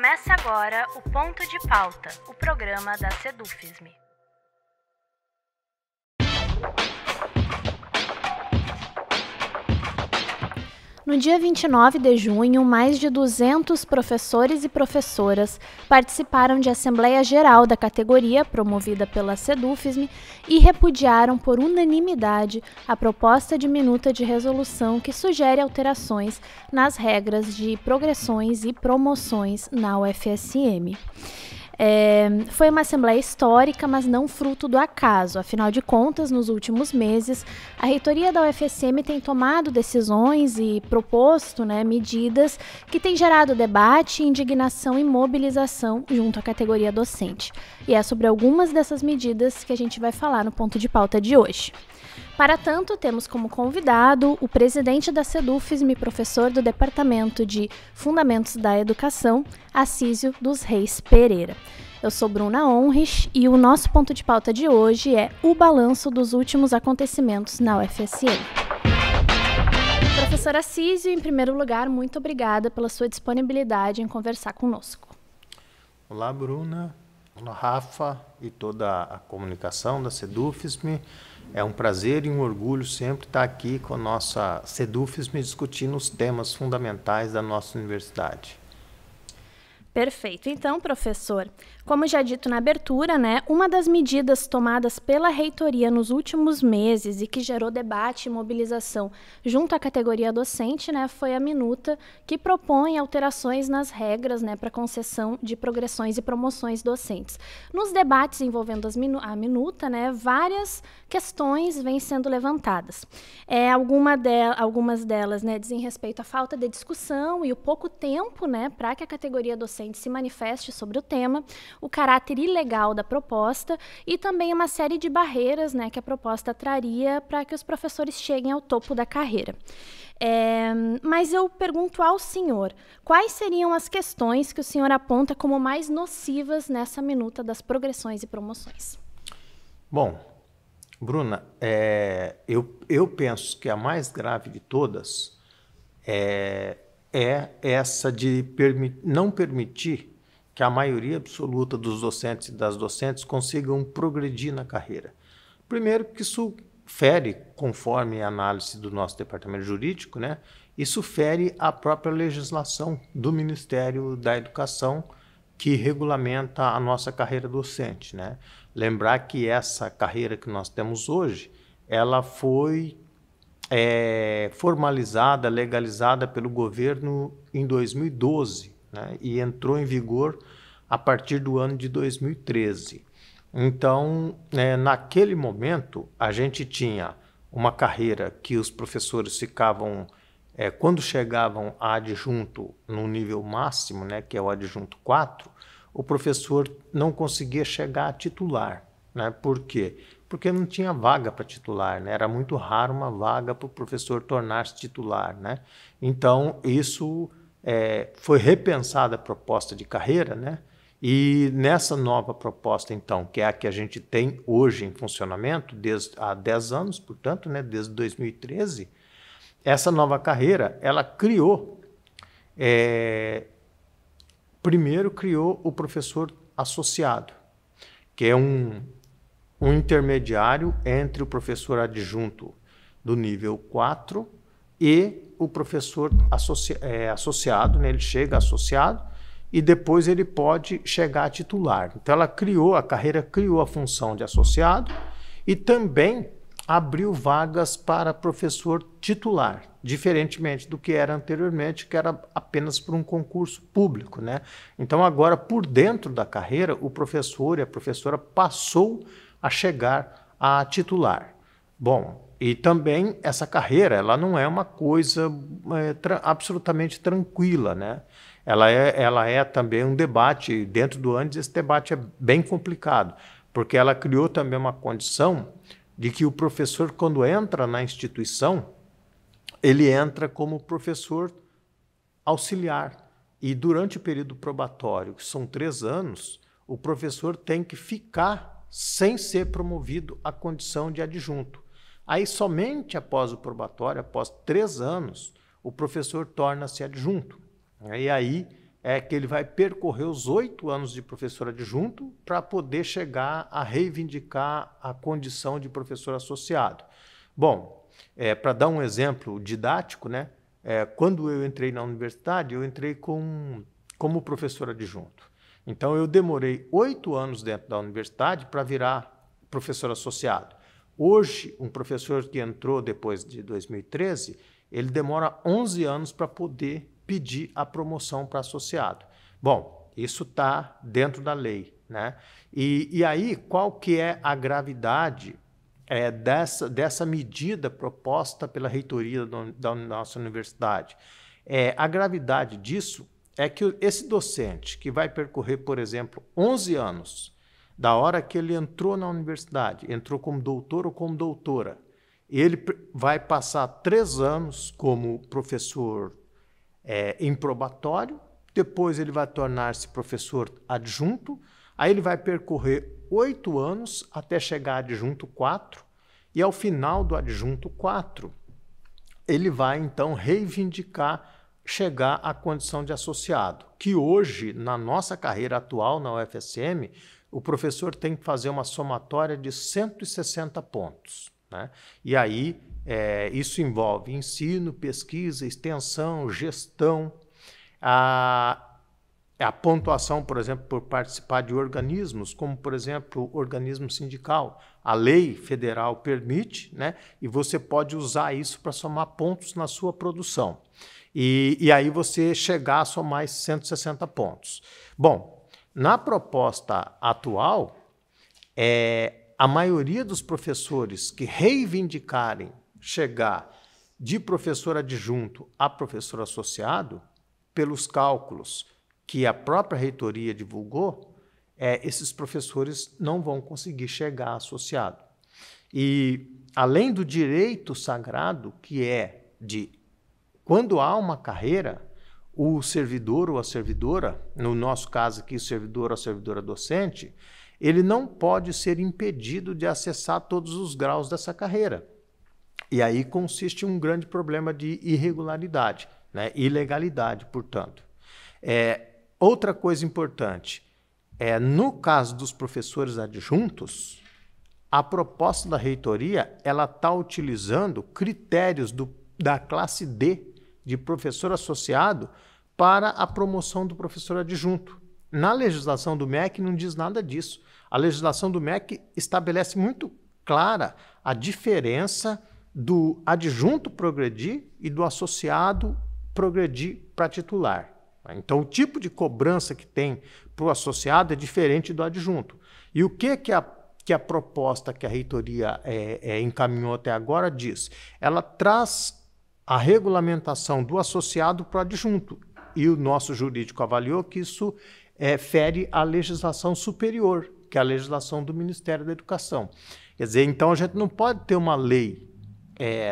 Começa agora o Ponto de Pauta, o programa da Sedufism. No dia 29 de junho, mais de 200 professores e professoras participaram de Assembleia Geral da categoria, promovida pela Sedufism, e repudiaram por unanimidade a proposta de minuta de resolução que sugere alterações nas regras de progressões e promoções na UFSM. Foi uma assembleia histórica, mas não fruto do acaso. Afinal de contas, nos últimos meses, a reitoria da UFSM tem tomado decisões e proposto medidas que têm gerado debate, indignação e mobilização junto à categoria docente. E é sobre algumas dessas medidas que a gente vai falar no ponto de pauta de hoje. Para tanto, temos como convidado o presidente da Sedufism e professor do Departamento de Fundamentos da Educação, Acísio dos Reis Pereira. Eu sou Bruna Honrich e o nosso ponto de pauta de hoje é o balanço dos últimos acontecimentos na UFSM. Professor Acísio, em primeiro lugar, muito obrigada pela sua disponibilidade em conversar conosco. Olá, Bruna, olá, Rafa e toda a comunicação da Sedufism. É um prazer e um orgulho sempre estar aqui com a nossa Sedufism discutindo os temas fundamentais da nossa universidade. Perfeito. Então, professor, como já dito na abertura, uma das medidas tomadas pela reitoria nos últimos meses e que gerou debate e mobilização junto à categoria docente, foi a minuta que propõe alterações nas regras para concessão de progressões e promoções docentes. Nos debates envolvendo a minuta, várias questões vêm sendo levantadas. Algumas delas dizem respeito à falta de discussão e o pouco tempo para que a categoria docente se manifeste sobre o tema, o caráter ilegal da proposta e também uma série de barreiras que a proposta traria para que os professores cheguem ao topo da carreira. Mas eu pergunto ao senhor, quais seriam as questões que o senhor aponta como mais nocivas nessa minuta das progressões e promoções? Bom, Bruna, eu penso que a mais grave de todas é essa de não permitir que a maioria absoluta dos docentes e das docentes consigam progredir na carreira. Primeiro, que isso fere, conforme a análise do nosso departamento jurídico, isso fere a própria legislação do Ministério da Educação, que regulamenta a nossa carreira docente. Lembrar que essa carreira que nós temos hoje, ela foi formalizada, legalizada pelo governo em 2012, e entrou em vigor a partir do ano de 2013. Então, naquele momento, a gente tinha uma carreira que os professores ficavam, quando chegavam a adjunto no nível máximo, que é o adjunto 4, o professor não conseguia chegar a titular. Por quê? Porque não tinha vaga para titular, era muito raro uma vaga para o professor tornar-se titular. Então, isso foi repensada a proposta de carreira, e nessa nova proposta, então, que é a que a gente tem hoje em funcionamento, há 10 anos, portanto, desde 2013, essa nova carreira, ela primeiro criou o professor associado, que é um intermediário entre o professor adjunto do nível 4 e o professor associado, ele chega associado e depois ele pode chegar a titular. Então a carreira criou a função de associado e também abriu vagas para professor titular, diferentemente do que era anteriormente, que era apenas por um concurso público. Então agora, por dentro da carreira, o professor e a professora passou a chegar a titular. Bom, e também essa carreira, ela não é uma coisa absolutamente tranquila, Ela é também um debate, dentro do ANDES esse debate é bem complicado, porque ela criou também uma condição de que o professor, quando entra na instituição, ele entra como professor auxiliar. E durante o período probatório, que são 3 anos, o professor tem que ficar sem ser promovido à condição de adjunto. Aí, somente após o probatório, após 3 anos, o professor torna-se adjunto. E aí é que ele vai percorrer os 8 anos de professor adjunto para poder chegar a reivindicar a condição de professor associado. Bom, para dar um exemplo didático, né, quando eu entrei na universidade, eu entrei como professor adjunto. Então, eu demorei 8 anos dentro da universidade para virar professor associado. Hoje, um professor que entrou depois de 2013, ele demora 11 anos para poder pedir a promoção para associado. Bom, isso está dentro da lei, né? E aí, qual que é a gravidade dessa medida proposta pela reitoria da nossa universidade? A gravidade disso é que esse docente que vai percorrer, por exemplo, 11 anos, da hora que ele entrou na universidade, entrou como doutor ou como doutora, ele vai passar 3 anos como professor em probatório, depois ele vai tornar-se professor adjunto, aí ele vai percorrer 8 anos até chegar a adjunto 4, e ao final do adjunto 4, ele vai então reivindicar chegar à condição de associado, que hoje, na nossa carreira atual na UFSM, o professor tem que fazer uma somatória de 160 pontos, né? E aí, isso envolve ensino, pesquisa, extensão, gestão, a pontuação, por exemplo, por participar de organismos, como, por exemplo, o organismo sindical. A lei federal permite, né? E você pode usar isso para somar pontos na sua produção. E aí você chegar a somar esses 160 pontos. Bom, na proposta atual, a maioria dos professores que reivindicarem chegar de professor adjunto a professor associado, pelos cálculos que a própria reitoria divulgou, esses professores não vão conseguir chegar a associado. E, além do direito sagrado, que é de, quando há uma carreira, o servidor ou a servidora, no nosso caso aqui, o servidor ou a servidora docente, ele não pode ser impedido de acessar todos os graus dessa carreira. E aí consiste um grande problema de irregularidade, né? Ilegalidade, portanto. Outra coisa importante, no caso dos professores adjuntos, a proposta da reitoria ela está utilizando critérios da classe D de professor associado para a promoção do professor adjunto. Na legislação do MEC não diz nada disso. A legislação do MEC estabelece muito clara a diferença do adjunto progredir e do associado progredir para titular. Então, o tipo de cobrança que tem para o associado é diferente do adjunto. E o que a proposta que a reitoria encaminhou até agora diz? Ela traz a regulamentação do associado para o adjunto. E o nosso jurídico avaliou que isso fere a legislação superior, que é a legislação do Ministério da Educação. Quer dizer, então a gente não pode ter uma lei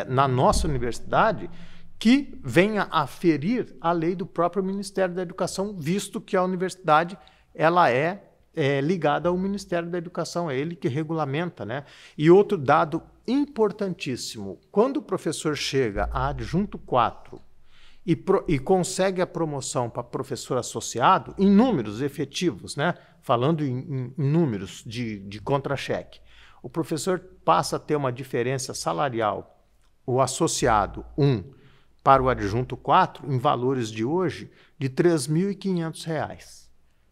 na nossa universidade que venha a ferir a lei do próprio Ministério da Educação, visto que a universidade ela ligada ao Ministério da Educação, é ele que regulamenta, né? E outro dado importantíssimo, quando o professor chega a adjunto 4 e consegue a promoção para professor associado, em números efetivos, né? Falando em números de contra-cheque, o professor passa a ter uma diferença salarial, o associado 1 para o adjunto 4, em valores de hoje, de R$ 3.500.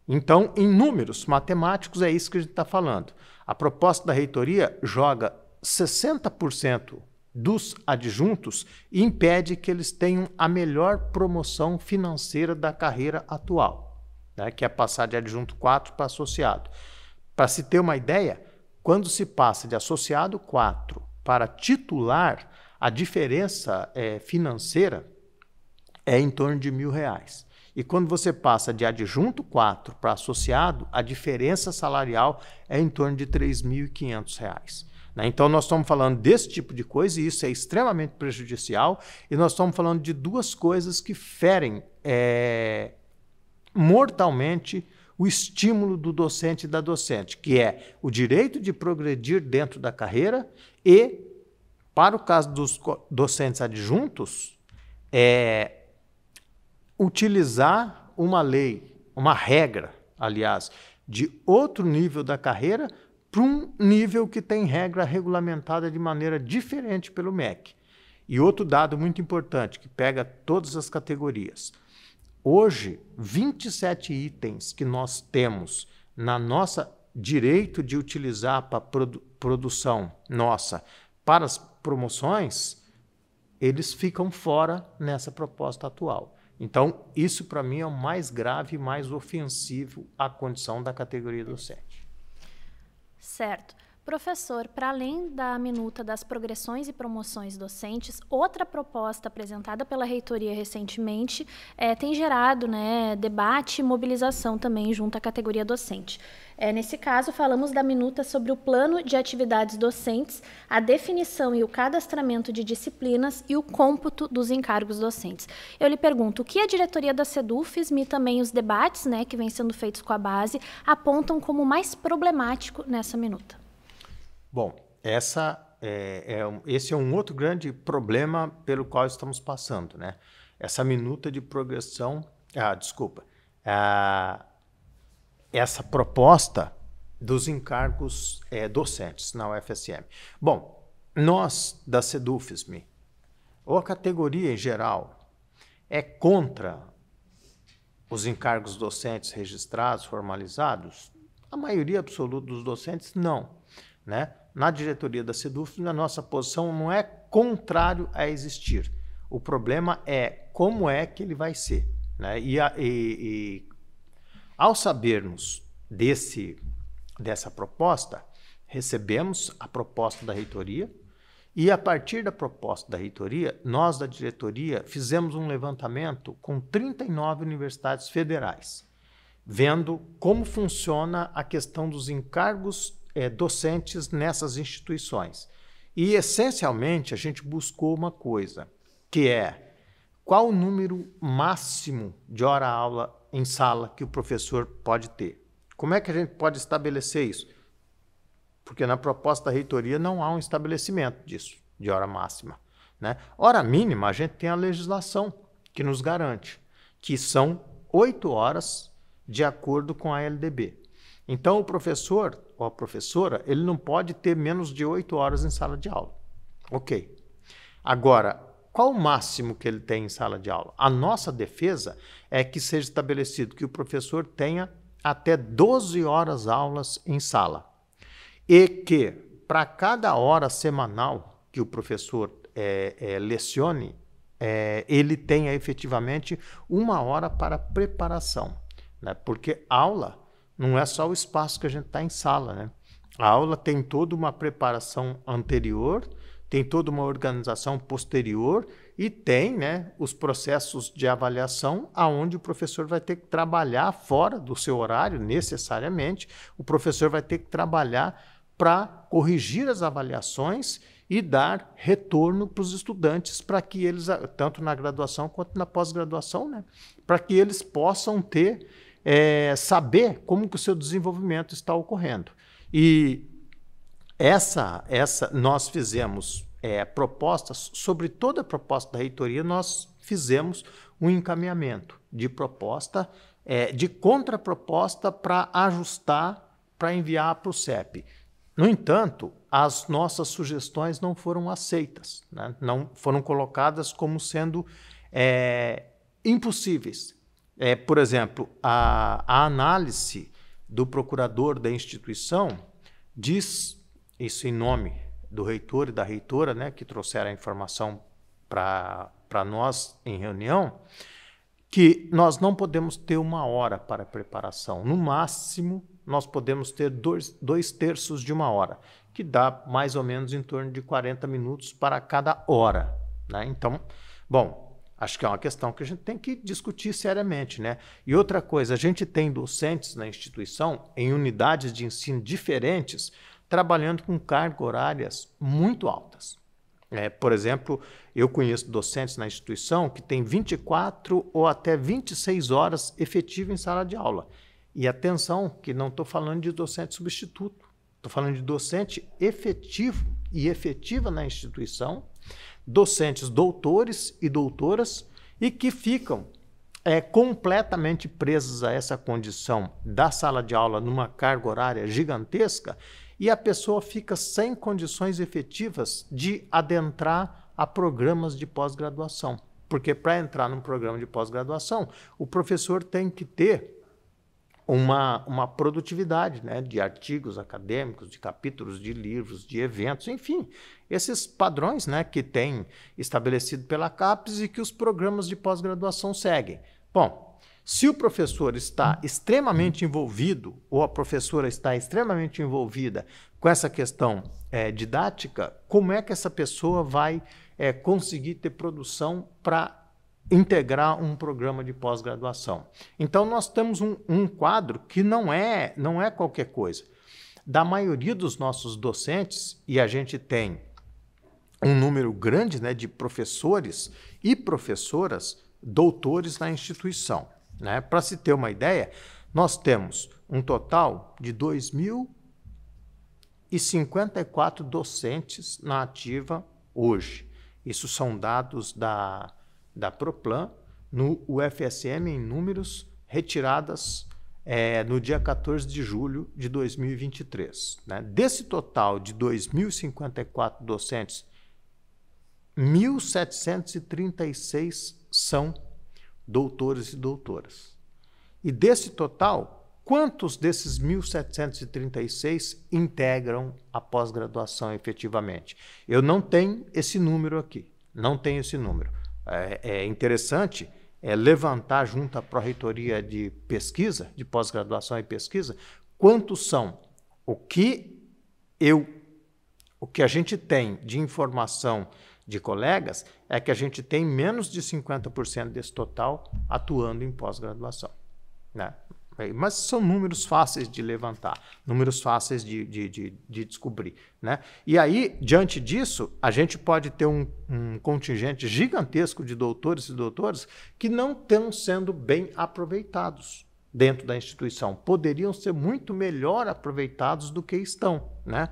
Então, em números matemáticos, é isso que a gente está falando. A proposta da reitoria joga 60% dos adjuntos e impede que eles tenham a melhor promoção financeira da carreira atual, né, que é passar de adjunto 4 para associado. Para se ter uma ideia, quando se passa de associado 4 para titular, a diferença financeira é em torno de R$ 1.000. E quando você passa de adjunto 4 para associado, a diferença salarial é em torno de R$ 3.500. Né? Então, nós estamos falando desse tipo de coisa e isso é extremamente prejudicial. E nós estamos falando de duas coisas que ferem mortalmente o estímulo do docente e da docente, que é o direito de progredir dentro da carreira e, para o caso dos docentes adjuntos, utilizar uma lei, uma regra, aliás, de outro nível da carreira para um nível que tem regra regulamentada de maneira diferente pelo MEC. E outro dado muito importante, que pega todas as categorias. Hoje, 27 itens que nós temos na nossa direito de utilizar para produção nossa para as promoções, eles ficam fora nessa proposta atual. Então, isso para mim é o mais grave e mais ofensivo à condição da categoria docente. Certo. Professor, para além da minuta das progressões e promoções docentes, outra proposta apresentada pela reitoria recentemente tem gerado, né, debate e mobilização também junto à categoria docente. Nesse caso, falamos da minuta sobre o plano de atividades docentes, a definição e o cadastramento de disciplinas e o cômputo dos encargos docentes. Eu lhe pergunto, o que a diretoria da SEDUFISM e também os debates, né, que vêm sendo feitos com a base apontam como mais problemático nessa minuta? Bom, esse é um outro grande problema pelo qual estamos passando, né? Essa minuta de progressão, essa proposta dos encargos docentes na UFSM. Bom, nós da SEDUFISM, ou a categoria em geral, é contra os encargos docentes registrados, formalizados? A maioria absoluta dos docentes, não, né? Na diretoria da SEDUFISM, a nossa posição não é contrário a existir. O problema é como é que ele vai ser, né? E ao sabermos dessa proposta, recebemos a proposta da reitoria e, a partir da proposta da reitoria, nós da diretoria fizemos um levantamento com 39 universidades federais, vendo como funciona a questão dos encargos docentes nessas instituições. E, essencialmente, a gente buscou uma coisa, que é qual o número máximo de hora-aula em sala que o professor pode ter. Como é que a gente pode estabelecer isso? Porque na proposta da reitoria não há um estabelecimento disso, de hora máxima, né? Hora mínima, a gente tem a legislação que nos garante, que são 8 horas de acordo com a LDB. Então, o professor ou a professora, ele não pode ter menos de 8 horas em sala de aula. Ok. Agora, qual o máximo que ele tem em sala de aula? A nossa defesa é que seja estabelecido que o professor tenha até 12 horas aulas em sala. E que, para cada hora semanal que o professor lecione, ele tenha efetivamente 1 hora para preparação, né? Porque aula não é só o espaço que a gente está em sala, né? A aula tem toda uma preparação anterior, tem toda uma organização posterior e tem, né, os processos de avaliação aonde o professor vai ter que trabalhar fora do seu horário, necessariamente. O professor vai ter que trabalhar para corrigir as avaliações e dar retorno para os estudantes, para que eles, tanto na graduação quanto na pós-graduação, né, para que eles possam ter saber como que o seu desenvolvimento está ocorrendo. E nós fizemos propostas, sobre toda a proposta da reitoria, nós fizemos um encaminhamento de proposta, de contraproposta para ajustar, para enviar para o CEP. No entanto, as nossas sugestões não foram aceitas, né? Não foram colocadas como sendo impossíveis. Por exemplo, a análise do procurador da instituição diz, isso em nome do reitor e da reitora, né, que trouxeram a informação para nós em reunião, que nós não podemos ter 1 hora para preparação. No máximo, nós podemos ter 2/3 de 1 hora, que dá mais ou menos em torno de 40 minutos para cada hora, né? Então, bom, acho que é uma questão que a gente tem que discutir seriamente, né? E outra coisa, a gente tem docentes na instituição, em unidades de ensino diferentes, trabalhando com cargas horárias muito altas. Por exemplo, eu conheço docentes na instituição que têm 24 ou até 26 horas efetivas em sala de aula. E atenção, que não estou falando de docente substituto, estou falando de docente efetivo e efetiva na instituição, docentes doutores e doutoras, e que ficam completamente presos a essa condição da sala de aula numa carga horária gigantesca, e a pessoa fica sem condições efetivas de adentrar a programas de pós-graduação. Porque para entrar num programa de pós-graduação, o professor tem que ter uma produtividade, né, de artigos acadêmicos, de capítulos de livros, de eventos, enfim, esses padrões, né, que tem estabelecido pela CAPES e que os programas de pós-graduação seguem. Bom, se o professor está extremamente envolvido, ou a professora está extremamente envolvida com essa questão didática, como é que essa pessoa vai conseguir ter produção para integrar um programa de pós-graduação? Então, nós temos um quadro que não é qualquer coisa. Da maioria dos nossos docentes, e a gente tem um número grande, né, de professores e professoras doutores na instituição, né? Para se ter uma ideia, nós temos um total de 2.054 docentes na ativa hoje. Isso são dados da Proplan, no UFSM, em números retiradas no dia 14 de julho de 2023. Né? Desse total de 2.054 docentes, 1.736 são doutores e doutoras. E desse total, quantos desses 1.736 integram a pós-graduação efetivamente? Eu não tenho esse número aqui, não tenho esse número. É interessante levantar junto à Pró-Reitoria de Pesquisa, de Pós-Graduação e Pesquisa, quantos são. O que a gente tem de informação de colegas é que a gente tem menos de 50% desse total atuando em pós-graduação, né? Mas são números fáceis de levantar, números fáceis de descobrir, né? E aí, diante disso, a gente pode ter um contingente gigantesco de doutores e doutoras que não estão sendo bem aproveitados dentro da instituição. Poderiam ser muito melhor aproveitados do que estão, né?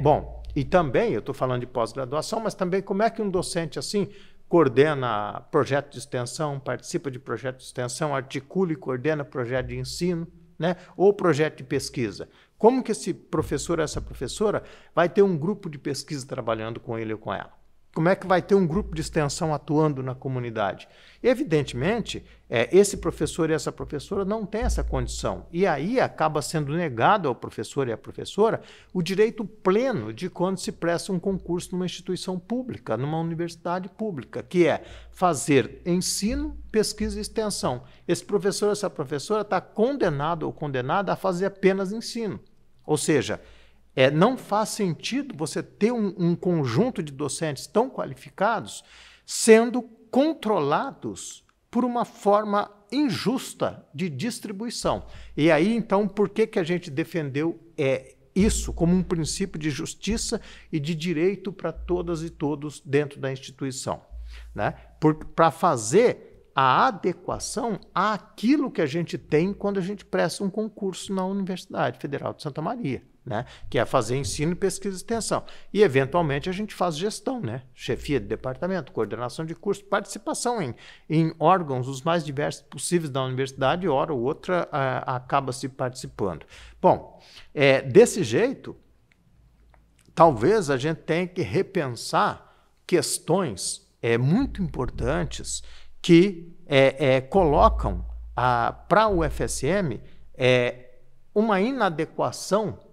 Bom, e também, eu estou falando de pós-graduação, mas também como é que um docente assim coordena projeto de extensão, participa de projeto de extensão, articula e coordena projeto de ensino, né? Ou projeto de pesquisa. Como que esse professor, essa professora, vai ter um grupo de pesquisa trabalhando com ele ou com ela? Como é que vai ter um grupo de extensão atuando na comunidade? Evidentemente, esse professor e essa professora não têm essa condição. E aí acaba sendo negado ao professor e à professora o direito pleno de quando se presta um concurso numa instituição pública, numa universidade pública, que é fazer ensino, pesquisa e extensão. Esse professor ou essa professora está condenado ou condenada a fazer apenas ensino. Ou seja, não faz sentido você ter um conjunto de docentes tão qualificados sendo controlados por uma forma injusta de distribuição. E aí, então, por que a gente defendeu isso como um princípio de justiça e de direito para todas e todos dentro da instituição, né? Para fazer a adequação àquilo que a gente tem quando a gente presta um concurso na Universidade Federal de Santa Maria, né? Que é fazer ensino, pesquisa e extensão. E, eventualmente, a gente faz gestão, né? Chefia de departamento, coordenação de curso, participação em órgãos os mais diversos possíveis da universidade, hora ou outra acaba se participando. Bom, desse jeito, talvez a gente tenha que repensar questões muito importantes que colocam para o UFSM uma inadequação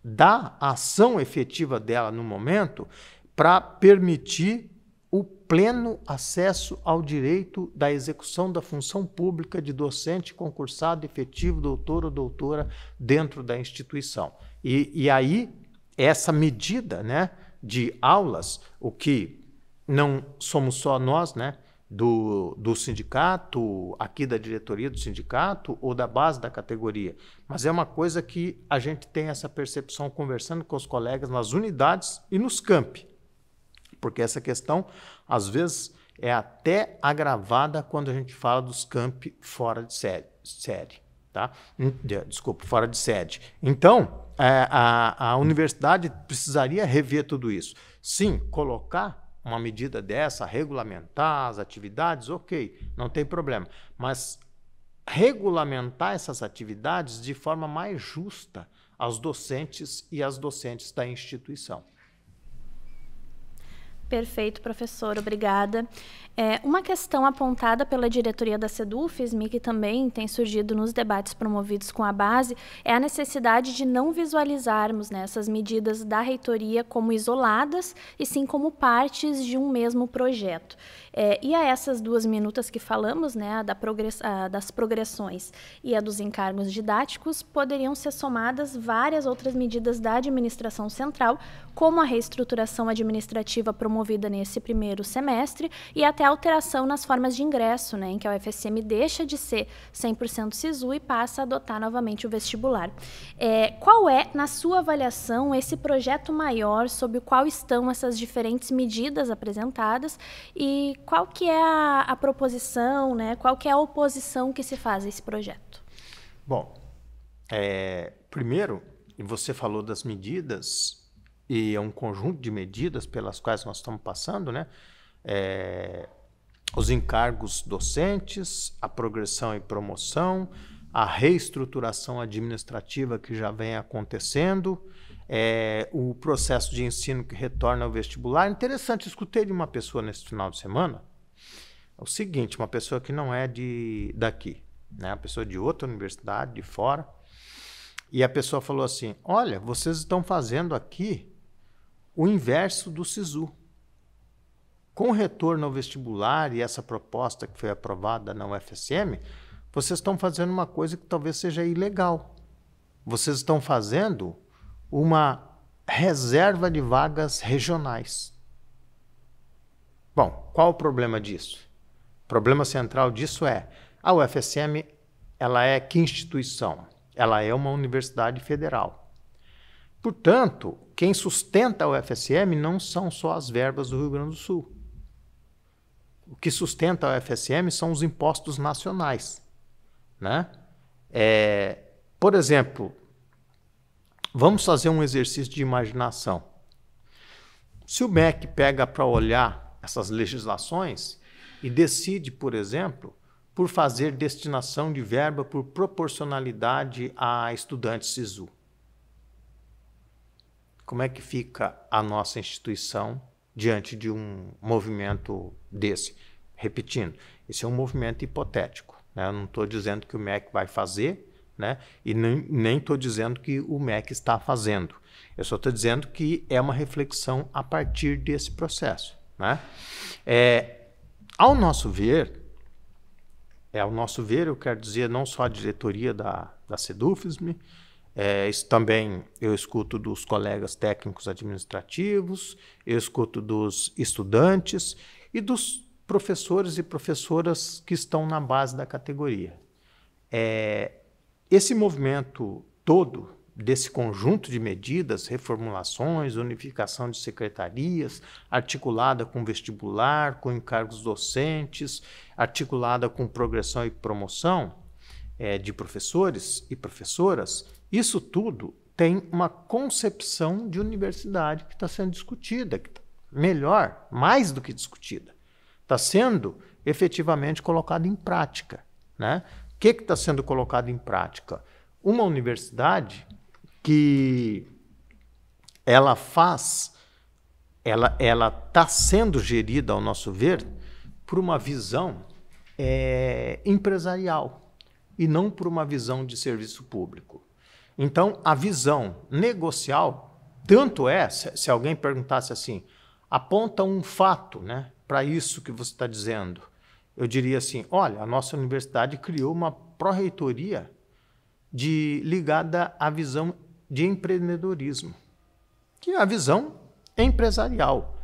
da ação efetiva dela no momento para permitir o pleno acesso ao direito da execução da função pública de docente concursado efetivo, doutor ou doutora dentro da instituição. E aí, essa medida, né, de aulas, o que não somos só nós, né, do sindicato, aqui da diretoria do sindicato ou da base da categoria, mas é uma coisa que a gente tem essa percepção conversando com os colegas nas unidades e nos campi, porque essa questão, às vezes, é até agravada quando a gente fala dos campi fora de sede, tá? Desculpa, fora de sede. Então, a universidade precisaria rever tudo isso. Sim, colocar uma medida dessa, regulamentar as atividades, ok, não tem problema. Mas regulamentar essas atividades de forma mais justa aos docentes e às docentes da instituição. Perfeito, professor, obrigada. Uma questão apontada pela diretoria da SEDUFISM, que também tem surgido nos debates promovidos com a base, é a necessidade de não visualizarmos, né, essas medidas da reitoria como isoladas, e sim como partes de um mesmo projeto. E a essas 2 minutas que falamos, né, das progressões e a dos encargos didáticos, poderiam ser somadas várias outras medidas da administração central, como a reestruturação administrativa promovida nesse primeiro semestre e até a alteração nas formas de ingresso, né, em que a UFSM deixa de ser 100% SISU e passa a adotar novamente o vestibular. Qual é, na sua avaliação, esse projeto maior sobre o qual estão essas diferentes medidas apresentadas e qual que é a proposição, né, qual que é a oposição que se faz a esse projeto? Bom, primeiro, você falou das medidas, e é um conjunto de medidas pelas quais nós estamos passando, né? Os encargos docentes, a progressão e promoção, a reestruturação administrativa que já vem acontecendo, o processo de ensino que retorna ao vestibular. Interessante, escutei de uma pessoa nesse final de semana o seguinte, uma pessoa que não é daqui, né? Uma pessoa de outra universidade, de fora, e a pessoa falou assim, olha, vocês estão fazendo aqui o inverso do SISU. Com o retorno ao vestibular e essa proposta que foi aprovada na UFSM, vocês estão fazendo uma coisa que talvez seja ilegal. Vocês estão fazendo uma reserva de vagas regionais. Bom, qual o problema disso? O problema central disso é, a UFSM, ela é que instituição? Ela é uma universidade federal. Portanto, quem sustenta a UFSM não são só as verbas do Rio Grande do Sul. O que sustenta a UFSM são os impostos nacionais, né? Por exemplo, vamos fazer um exercício de imaginação. Se o MEC pega para olhar essas legislações e decide, por exemplo, por fazer destinação de verba por proporcionalidade a estudantes SISU, como é que fica a nossa instituição diante de um movimento desse? Repetindo, esse é um movimento hipotético, né? Eu não estou dizendo que o MEC vai fazer, né? E nem estou dizendo que o MEC está fazendo. Eu só estou dizendo que é uma reflexão a partir desse processo, né? Ao nosso ver, eu quero dizer não só a diretoria da SEDUFISM, isso também eu escuto dos colegas técnicos administrativos, eu escuto dos estudantes e dos professores e professoras que estão na base da categoria. Esse movimento todo, desse conjunto de medidas, reformulações, unificação de secretarias, articulada com vestibular, com encargos docentes, articulada com progressão e promoção de professores e professoras, isso tudo tem uma concepção de universidade que está sendo discutida, melhor, mais do que discutida, está sendo efetivamente colocada em prática, né? O que está sendo colocado em prática? Uma universidade que ela está sendo gerida, ao nosso ver, por uma visão empresarial e não por uma visão de serviço público. Então, a visão negocial, tanto se alguém perguntasse assim, aponta um fato, né, para isso que você está dizendo, eu diria assim, olha, a nossa universidade criou uma pró-reitoria ligada à visão de empreendedorismo, que é a visão empresarial.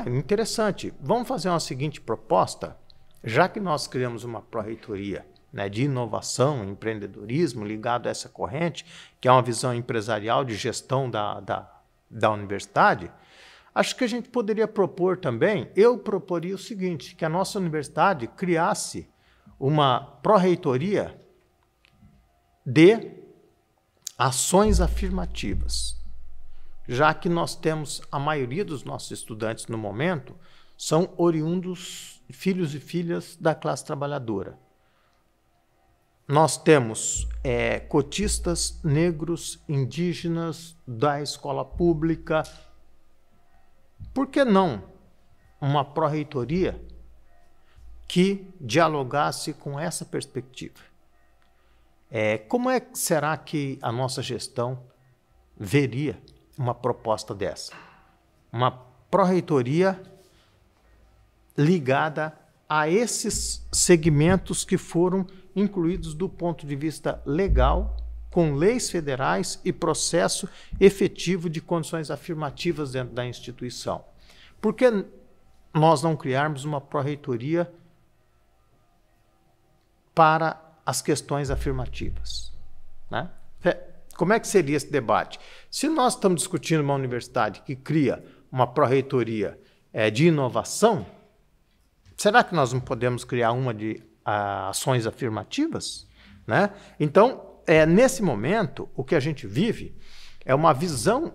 Interessante, vamos fazer uma seguinte proposta, já que nós criamos uma pró-reitoria, né, de inovação, empreendedorismo, ligado a essa corrente, que é uma visão empresarial de gestão da universidade, acho que a gente poderia propor também, eu proporia o seguinte, que a nossa universidade criasse uma pró-reitoria de ações afirmativas. já que nós temos a maioria dos nossos estudantes no momento são oriundos, filhos e filhas da classe trabalhadora. Nós temos cotistas, negros, indígenas da escola pública. Por que não uma pró-reitoria que dialogasse com essa perspectiva? Como será que a nossa gestão veria uma proposta dessa? Uma pró-reitoria ligada a esses segmentos que foram incluídos do ponto de vista legal, com leis federais e processo efetivo de condições afirmativas dentro da instituição. Por que nós não criarmos uma pró-reitoria para as questões afirmativas, né? Como é que seria esse debate? Se nós estamos discutindo uma universidade que cria uma pró-reitoria de inovação, será que nós não podemos criar uma de ações afirmativas, né? Então, nesse momento, o que a gente vive é uma visão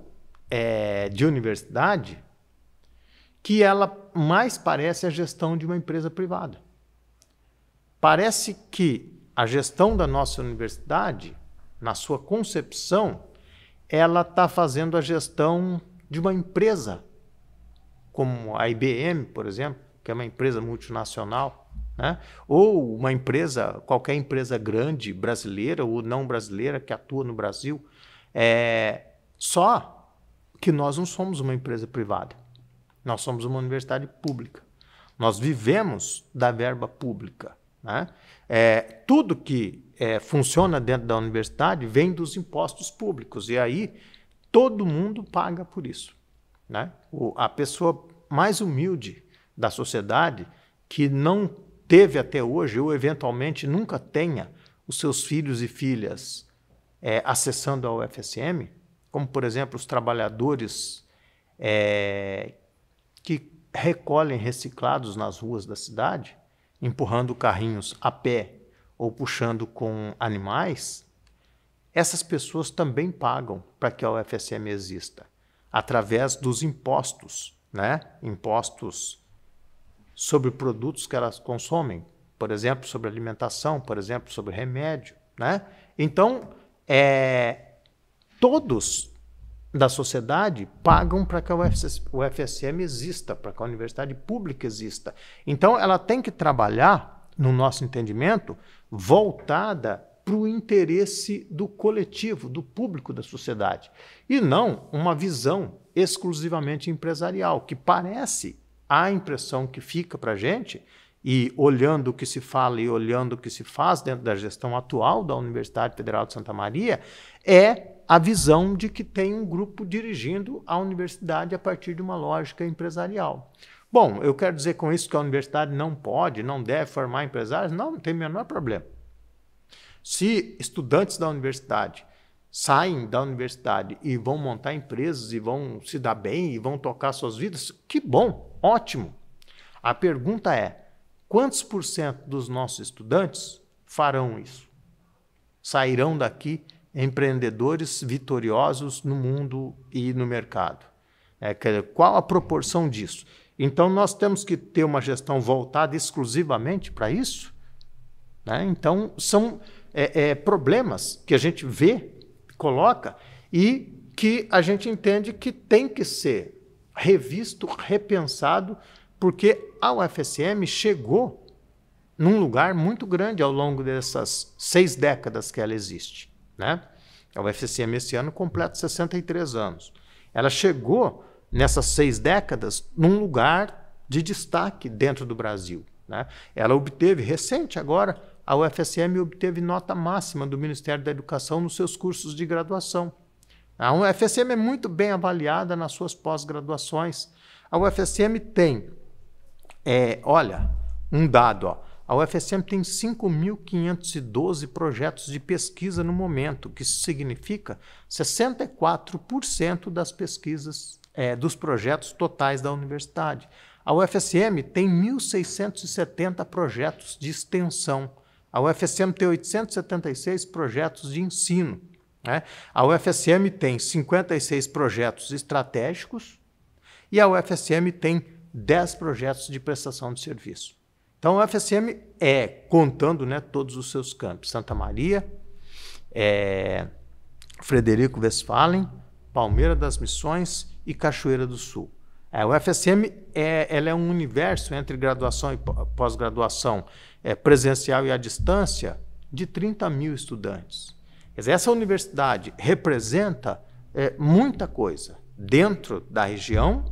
de universidade que ela mais parece a gestão de uma empresa privada. Parece que a gestão da nossa universidade, na sua concepção, ela está fazendo a gestão de uma empresa, como a IBM, por exemplo, que é uma empresa multinacional, né? Ou uma empresa, qualquer empresa grande, brasileira ou não brasileira, que atua no Brasil. Só que nós não somos uma empresa privada. Nós somos uma universidade pública. Nós vivemos da verba pública, né? Tudo que funciona dentro da universidade vem dos impostos públicos, e aí todo mundo paga por isso, né? A pessoa mais humilde da sociedade, que não teve até hoje, ou eventualmente nunca tenha, os seus filhos e filhas acessando a UFSM, como, por exemplo, os trabalhadores que recolhem reciclados nas ruas da cidade, empurrando carrinhos a pé ou puxando com animais, essas pessoas também pagam para que a UFSM exista, através dos impostos, né? Impostos sobre produtos que elas consomem, por exemplo, sobre alimentação, por exemplo, sobre remédio, né? Então, todos da sociedade pagam para que a UFSM exista, para que a universidade pública exista. Então, ela tem que trabalhar, no nosso entendimento, voltada para o interesse do coletivo, do público da sociedade, e não uma visão exclusivamente empresarial, que parece a impressão que fica para a gente, e olhando o que se fala e olhando o que se faz dentro da gestão atual da Universidade Federal de Santa Maria, a visão de que tem um grupo dirigindo a universidade a partir de uma lógica empresarial. Bom, eu quero dizer com isso que a universidade não pode, não deve formar empresários? Não tem o menor problema. Se estudantes da universidade saem da universidade e vão montar empresas e vão se dar bem e vão tocar suas vidas, que bom, ótimo. A pergunta é, quantos por cento dos nossos estudantes farão isso? Sairão daqui empreendedores vitoriosos no mundo e no mercado? Qual a proporção disso? Então, nós temos que ter uma gestão voltada exclusivamente para isso, né? Então, são problemas que a gente vê, coloca, e que a gente entende que tem que ser revisto, repensado, porque a UFSM chegou num lugar muito grande ao longo dessas 6 décadas que ela existe, né? A UFSM esse ano completa 63 anos. Ela chegou nessas 6 décadas num lugar de destaque dentro do Brasil, né? Ela obteve, recente agora, a UFSM obteve nota máxima do Ministério da Educação nos seus cursos de graduação. A UFSM é muito bem avaliada nas suas pós-graduações. A UFSM tem, olha, um dado, a UFSM tem 5.512 projetos de pesquisa no momento, que significa 64% das pesquisas, dos projetos totais da universidade. A UFSM tem 1.670 projetos de extensão. A UFSM tem 876 projetos de ensino. né? A UFSM tem 56 projetos estratégicos e a UFSM tem 10 projetos de prestação de serviço. Então, a UFSM contando, né, todos os seus campos, Santa Maria, Frederico Westphalen, Palmeira das Missões e Cachoeira do Sul. A UFSM ela é um universo entre graduação e pós-graduação presencial e à distância de 30 mil estudantes. Quer dizer, essa universidade representa muita coisa dentro da região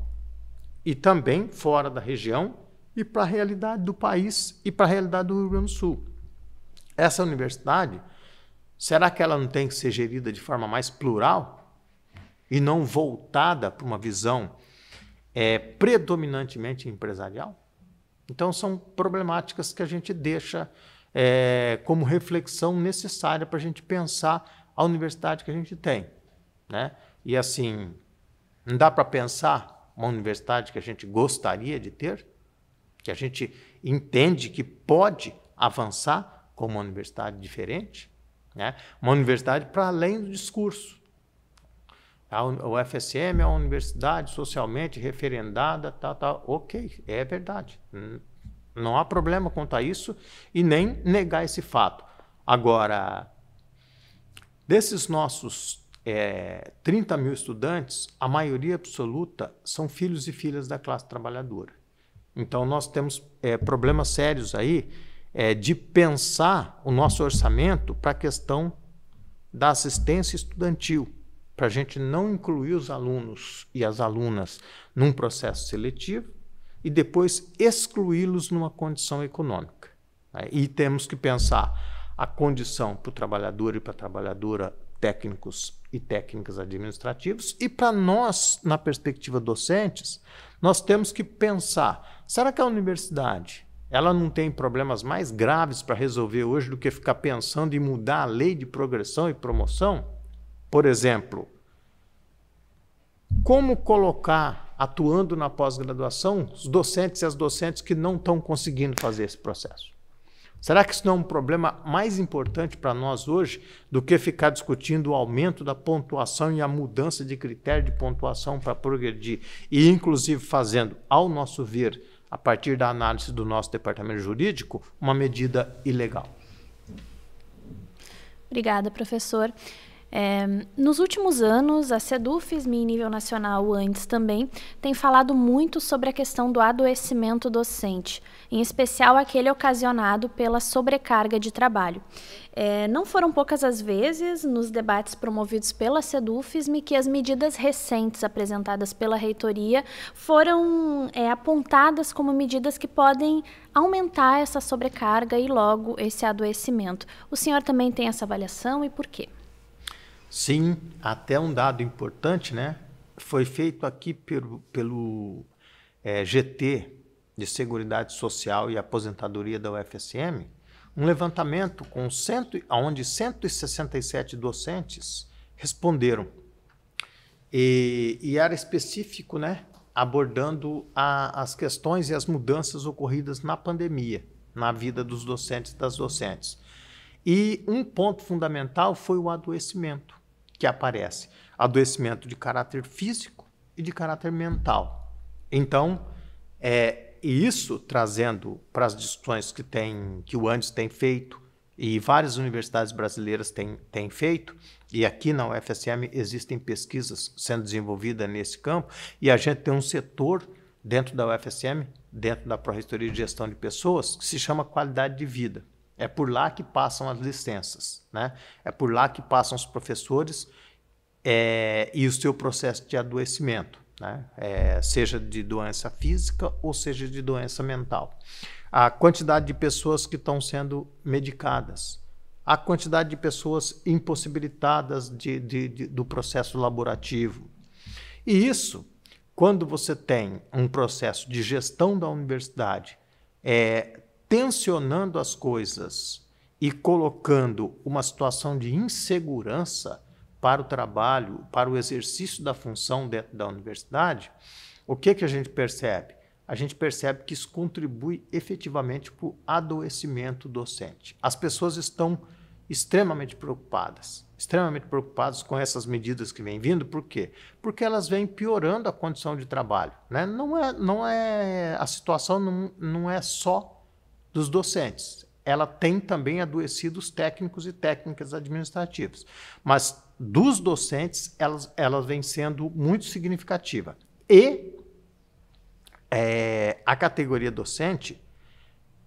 e também fora da região e para a realidade do país e para a realidade do Rio Grande do Sul. Essa universidade, será que ela não tem que ser gerida de forma mais plural e não voltada para uma visão predominantemente empresarial? Então, são problemáticas que a gente deixa como reflexão necessária para a gente pensar a universidade que a gente tem, né? E assim, não dá para pensar uma universidade que a gente gostaria de ter, que a gente entende que pode avançar como uma universidade diferente, né? Uma universidade para além do discurso. A UFSM é uma universidade socialmente referendada, tal. Ok, é verdade. Não há problema quanto a isso e nem negar esse fato. Agora, desses nossos 30 mil estudantes, a maioria absoluta são filhos e filhas da classe trabalhadora. Então, nós temos problemas sérios aí de pensar o nosso orçamento para a questão da assistência estudantil, para a gente não incluir os alunos e as alunas num processo seletivo e depois excluí-los numa condição econômica, né? E temos que pensar a condição para o trabalhador e para a trabalhadora, técnicos e técnicas administrativos, e para nós, na perspectiva docentes, nós temos que pensar, será que a universidade ela não tem problemas mais graves para resolver hoje do que ficar pensando em mudar a lei de progressão e promoção? Por exemplo, como colocar, atuando na pós-graduação, os docentes e as docentes que não estão conseguindo fazer esse processo? Será que isso não é um problema mais importante para nós hoje do que ficar discutindo o aumento da pontuação e a mudança de critério de pontuação para progredir e, inclusive, fazendo, ao nosso ver, a partir da análise do nosso departamento jurídico, uma medida ilegal? Obrigada, professor. Nos últimos anos, a SEDUFSM, em nível nacional antes também, tem falado muito sobre a questão do adoecimento docente, em especial aquele ocasionado pela sobrecarga de trabalho. Não foram poucas as vezes, nos debates promovidos pela SEDUFSM, que as medidas recentes apresentadas pela reitoria foram apontadas como medidas que podem aumentar essa sobrecarga e logo esse adoecimento. O senhor também tem essa avaliação e por quê? Sim, até um dado importante, né? Foi feito aqui pelo GT de Seguridade Social e Aposentadoria da UFSM, um levantamento onde 167 docentes responderam. E era específico, né? Abordando as questões e as mudanças ocorridas na pandemia, na vida dos docentes e das docentes. E um ponto fundamental foi o adoecimento que aparece. Adoecimento de caráter físico e de caráter mental. Então, isso trazendo para as discussões que o ANDES tem feito e várias universidades brasileiras têm feito, e aqui na UFSM existem pesquisas sendo desenvolvidas nesse campo, e a gente tem um setor dentro da UFSM, dentro da Pró-Reitoria de Gestão de Pessoas, que se chama qualidade de vida. É por lá que passam as licenças, né? É por lá que passam os professores e o seu processo de adoecimento, né? Seja de doença física ou seja de doença mental. A quantidade de pessoas que estão sendo medicadas, a quantidade de pessoas impossibilitadas do processo laborativo. E isso, quando você tem um processo de gestão da universidade, tensionando as coisas e colocando uma situação de insegurança para o trabalho, para o exercício da função dentro da universidade, o que a gente percebe? A gente percebe que isso contribui efetivamente para o adoecimento docente. As pessoas estão extremamente preocupadas com essas medidas que vêm vindo. Por quê? Porque elas vêm piorando a condição de trabalho, né? A situação não é só dos docentes, ela tem também adoecido os técnicos e técnicas administrativas, mas dos docentes elas vêm sendo muito significativa. E a categoria docente,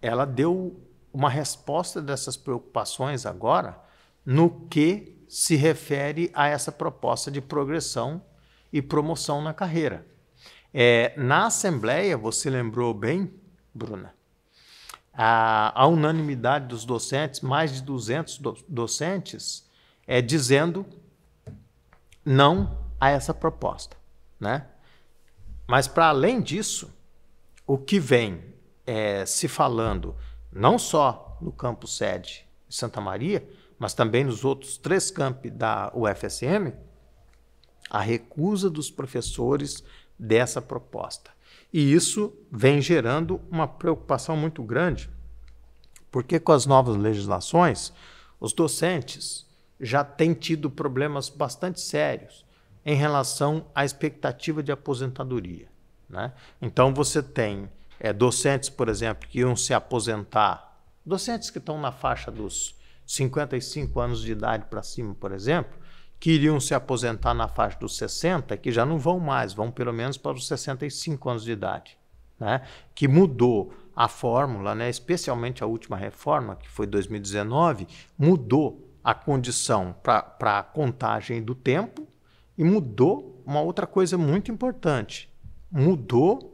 ela deu uma resposta dessas preocupações agora no que se refere a essa proposta de progressão e promoção na carreira. Na Assembleia, você lembrou bem, Bruna, a unanimidade dos docentes, mais de 200 docentes, dizendo não a essa proposta, né? Mas, para além disso, o que vem se falando, não só no campus sede de Santa Maria, mas também nos outros 3 campi da UFSM, a recusa dos professores dessa proposta. E isso vem gerando uma preocupação muito grande, porque com as novas legislações, os docentes já têm tido problemas bastante sérios em relação à expectativa de aposentadoria, né? Então, você tem docentes, por exemplo, que iam se aposentar, docentes que estão na faixa dos 55 anos de idade para cima, por exemplo, que iriam se aposentar na faixa dos 60, que já não vão mais, vão pelo menos para os 65 anos de idade, né? Que mudou a fórmula, né? Especialmente a última reforma, que foi 2019, mudou a condição para a contagem do tempo e mudou uma outra coisa muito importante, mudou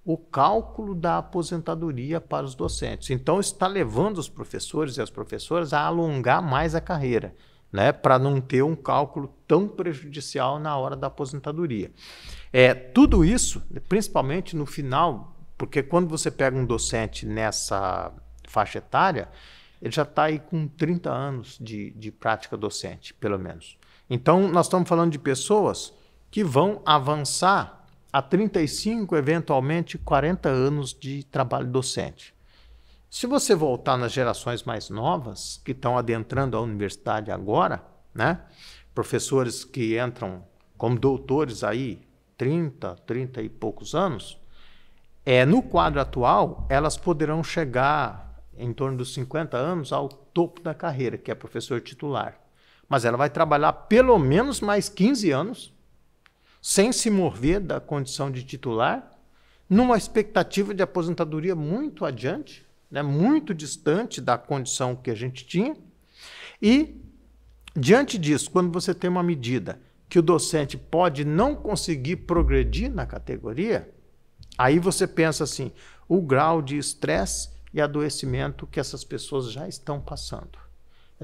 o cálculo da aposentadoria para os docentes. Então, está levando os professores e as professoras a alongar mais a carreira, né, para não ter um cálculo tão prejudicial na hora da aposentadoria. Tudo isso, principalmente no final, porque quando você pega um docente nessa faixa etária, ele já está aí com 30 anos de prática docente, pelo menos. Então, nós estamos falando de pessoas que vão avançar a 35, eventualmente 40 anos de trabalho docente. Se você voltar nas gerações mais novas, que estão adentrando a universidade agora, né? Professores que entram como doutores aí, 30 e poucos anos, no quadro atual, elas poderão chegar em torno dos 50 anos ao topo da carreira, que é professor titular. Mas ela vai trabalhar pelo menos mais 15 anos, sem se mover da condição de titular, numa expectativa de aposentadoria muito adiante, né, muito distante da condição que a gente tinha. E, diante disso, quando você tem uma medida que o docente pode não conseguir progredir na categoria, aí você pensa assim, o grau de estresse e adoecimento que essas pessoas já estão passando.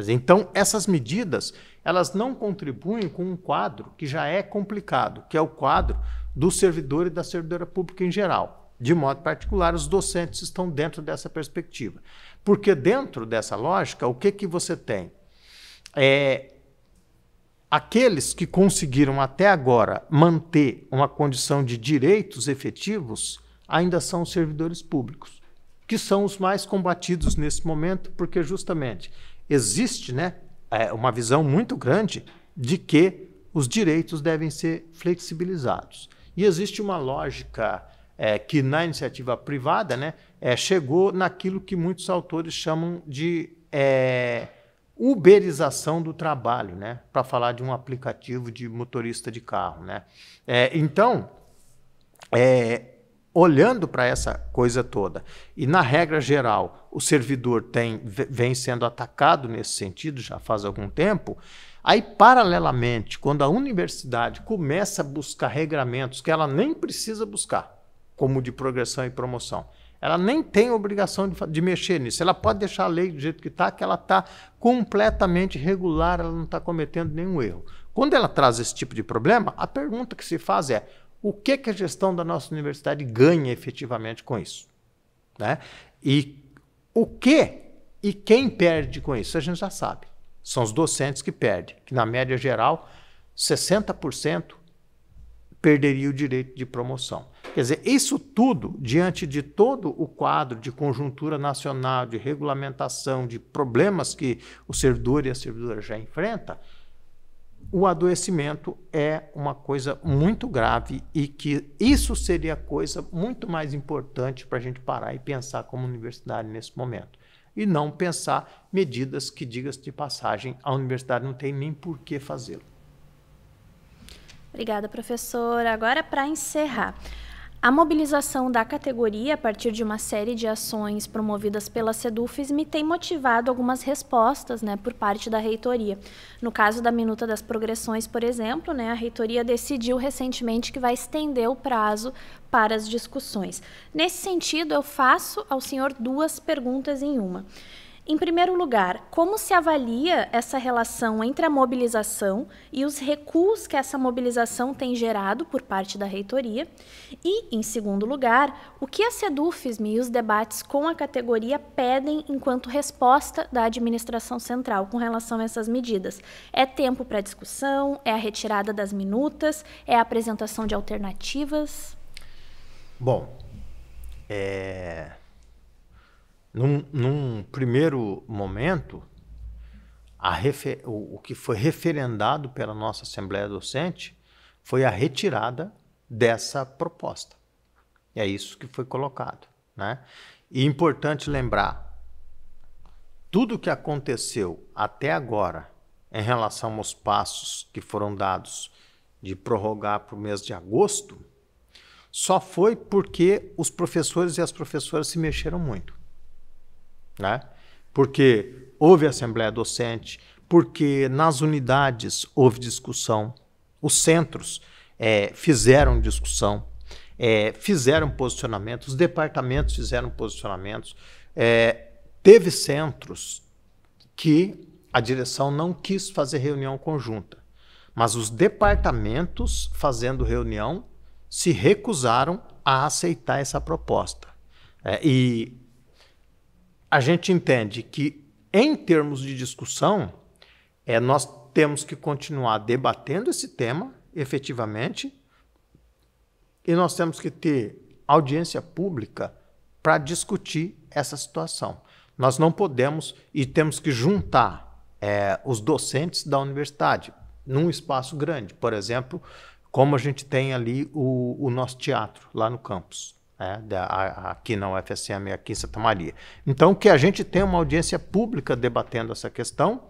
Então, essas medidas, elas não contribuem com um quadro que já é complicado, que é o quadro do servidor e da servidora pública em geral. De modo particular, os docentes estão dentro dessa perspectiva. Porque dentro dessa lógica, o que você tem? Aqueles que conseguiram até agora manter uma condição de direitos efetivos ainda são os servidores públicos, que são os mais combatidos nesse momento, porque justamente existe, né, uma visão muito grande de que os direitos devem ser flexibilizados. E existe uma lógica que na iniciativa privada, né, chegou naquilo que muitos autores chamam de uberização do trabalho, né, para falar de um aplicativo de motorista de carro, né. Então, olhando para essa coisa toda, e na regra geral o servidor vem sendo atacado nesse sentido já faz algum tempo, aí paralelamente, quando a universidade começa a buscar regramentos que ela nem precisa buscar, como de progressão e promoção, ela nem tem obrigação de mexer nisso, ela pode deixar a lei do jeito que ela está completamente regular, ela não está cometendo nenhum erro. Quando ela traz esse tipo de problema, a pergunta que se faz é: o que a gestão da nossa universidade ganha efetivamente com isso? Né? E o que e quem perde com isso? A gente já sabe. São os docentes que perdem, que na média geral, 60% perderia o direito de promoção. Quer dizer, isso tudo, diante de todo o quadro de conjuntura nacional, de regulamentação, de problemas que o servidor e a servidora já enfrentam, o adoecimento é uma coisa muito grave e que isso seria a coisa muito mais importante para a gente parar e pensar como universidade nesse momento. E não pensar medidas que, diga-se de passagem, a universidade não tem nem por que fazê-lo. Obrigada, professora. Agora, para encerrar, a mobilização da categoria a partir de uma série de ações promovidas pela SEDUFISM tem motivado algumas respostas, né, por parte da reitoria. No caso da minuta das progressões, por exemplo, né, a reitoria decidiu recentemente que vai estender o prazo para as discussões. Nesse sentido, eu faço ao senhor 2 perguntas em uma. Em primeiro lugar, como se avalia essa relação entre a mobilização e os recuos que essa mobilização tem gerado por parte da reitoria? E, em segundo lugar, o que a SEDUFISM e os debates com a categoria pedem enquanto resposta da administração central com relação a essas medidas? É tempo para discussão? É a retirada das minutas? É a apresentação de alternativas? Bom, Num primeiro momento, o que foi referendado pela nossa Assembleia Docente foi a retirada dessa proposta. É isso que foi colocado, né? E é importante lembrar, tudo o que aconteceu até agora em relação aos passos que foram dados de prorrogar para o mês de agosto, só foi porque os professores e as professoras se mexeram muito. Né? Porque houve assembleia docente, porque nas unidades houve discussão, os centros fizeram discussão, fizeram posicionamentos, os departamentos fizeram posicionamentos, teve centros que a direção não quis fazer reunião conjunta, mas os departamentos fazendo reunião se recusaram a aceitar essa proposta. E a gente entende que, em termos de discussão, nós temos que continuar debatendo esse tema, efetivamente, e nós temos que ter audiência pública para discutir essa situação. Nós não podemos e temos que juntar os docentes da universidade num espaço grande. Por exemplo, como a gente tem ali o nosso teatro, lá no campus. Aqui na UFSM, aqui em Santa Maria. Então, que a gente tenha uma audiência pública debatendo essa questão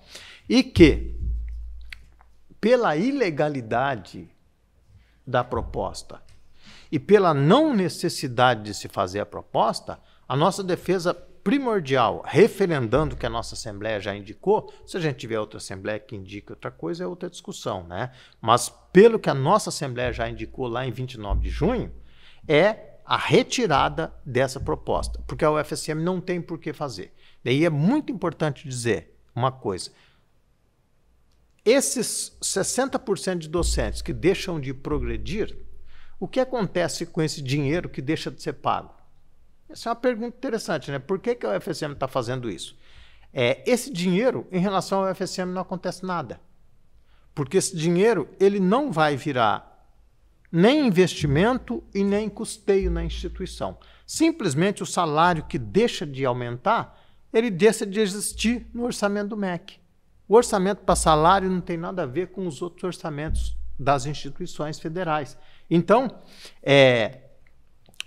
e que, pela ilegalidade da proposta e pela não necessidade de se fazer a proposta, a nossa defesa primordial, referendando o que a nossa Assembleia já indicou, se a gente tiver outra Assembleia que indique outra coisa, é outra discussão, né? Mas pelo que a nossa Assembleia já indicou lá em 29 de junho, a retirada dessa proposta, porque a UFSM não tem por que fazer. Daí é muito importante dizer uma coisa. Esses 60% de docentes que deixam de progredir, o que acontece com esse dinheiro que deixa de ser pago? Essa é uma pergunta interessante, né? Por que a UFSM está fazendo isso? Esse dinheiro, em relação ao UFSM, não acontece nada. Porque esse dinheiro ele não vai virar nem investimento e nem custeio na instituição. Simplesmente o salário que deixa de aumentar, ele deixa de existir no orçamento do MEC. O orçamento para salário não tem nada a ver com os outros orçamentos das instituições federais. Então,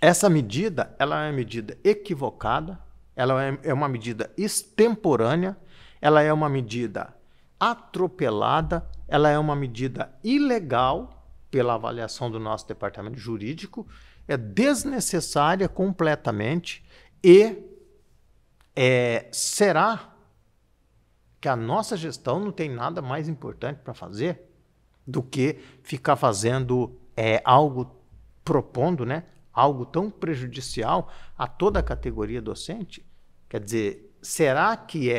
essa medida, ela é uma medida equivocada, ela é uma medida extemporânea, ela é uma medida atropelada, ela é uma medida ilegal, pela avaliação do nosso departamento jurídico, é desnecessária completamente e será que a nossa gestão não tem nada mais importante para fazer do que ficar fazendo algo, propondo, né, algo tão prejudicial a toda a categoria docente? Quer dizer, será que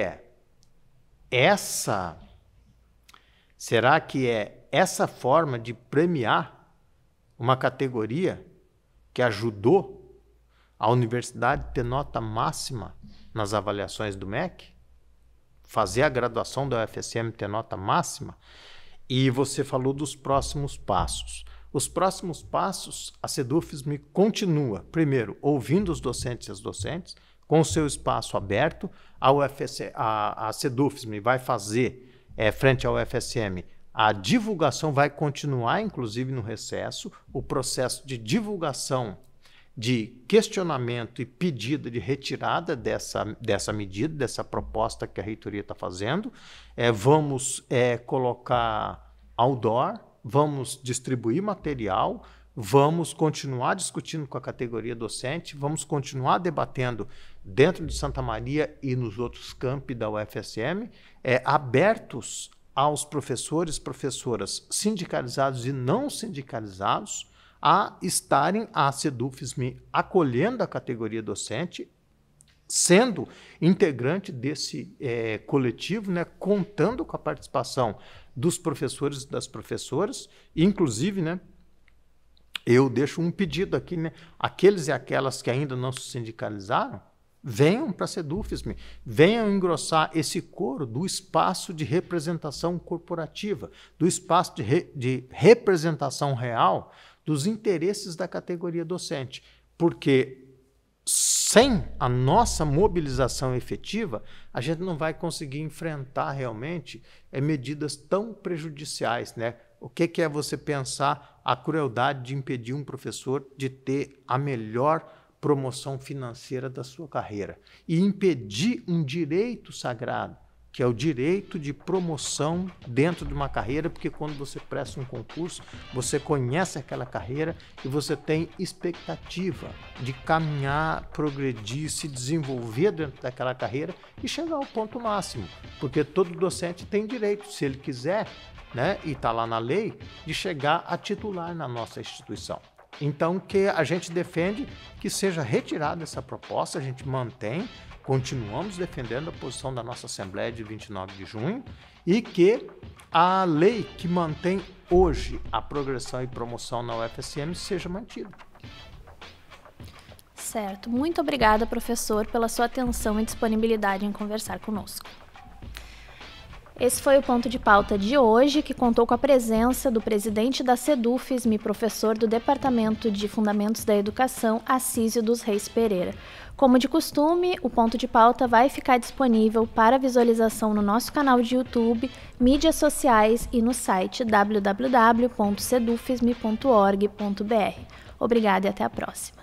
essa forma de premiar uma categoria que ajudou a universidade a ter nota máxima nas avaliações do MEC, fazer a graduação da UFSM ter nota máxima? E você falou dos próximos passos. Os próximos passos, a SEDUFSM continua, primeiro, ouvindo os docentes e as docentes, com o seu espaço aberto. A SEDUFSM vai fazer, frente ao UFSM, a divulgação vai continuar, inclusive no recesso, o processo de divulgação de questionamento e pedido de retirada dessa medida, dessa proposta que a reitoria está fazendo. Vamos colocar outdoor, vamos distribuir material, vamos continuar discutindo com a categoria docente, vamos continuar debatendo dentro de Santa Maria e nos outros campi da UFSM, abertos aos professores, professoras sindicalizados e não sindicalizados a estarem a SEDUFSM acolhendo a categoria docente, sendo integrante desse coletivo, né, contando com a participação dos professores e das professoras, inclusive, né, eu deixo um pedido aqui, né, aqueles e aquelas que ainda não se sindicalizaram, venham para a SEDUFSM, venham engrossar esse coro do espaço de representação corporativa, do espaço de representação real dos interesses da categoria docente, porque sem a nossa mobilização efetiva, a gente não vai conseguir enfrentar realmente medidas tão prejudiciais, né? O que é você pensar a crueldade de impedir um professor de ter a melhor promoção financeira da sua carreira e impedir um direito sagrado, que é o direito de promoção dentro de uma carreira, porque quando você presta um concurso, você conhece aquela carreira e você tem expectativa de caminhar, progredir, se desenvolver dentro daquela carreira e chegar ao ponto máximo, porque todo docente tem direito, se ele quiser, né, e está lá na lei, de chegar a titular na nossa instituição. Então, que a gente defende que seja retirada essa proposta, a gente mantém, continuamos defendendo a posição da nossa Assembleia de 29 de junho e que a lei que mantém hoje a progressão e promoção na UFSM seja mantida. Certo. Muito obrigada, professor, pela sua atenção e disponibilidade em conversar conosco. Esse foi o ponto de pauta de hoje, que contou com a presença do presidente da SEDUFSM, professor do Departamento de Fundamentos da Educação, Assísio dos Reis Pereira. Como de costume, o ponto de pauta vai ficar disponível para visualização no nosso canal de YouTube, mídias sociais e no site www.sedufsm.org.br. Obrigada e até a próxima.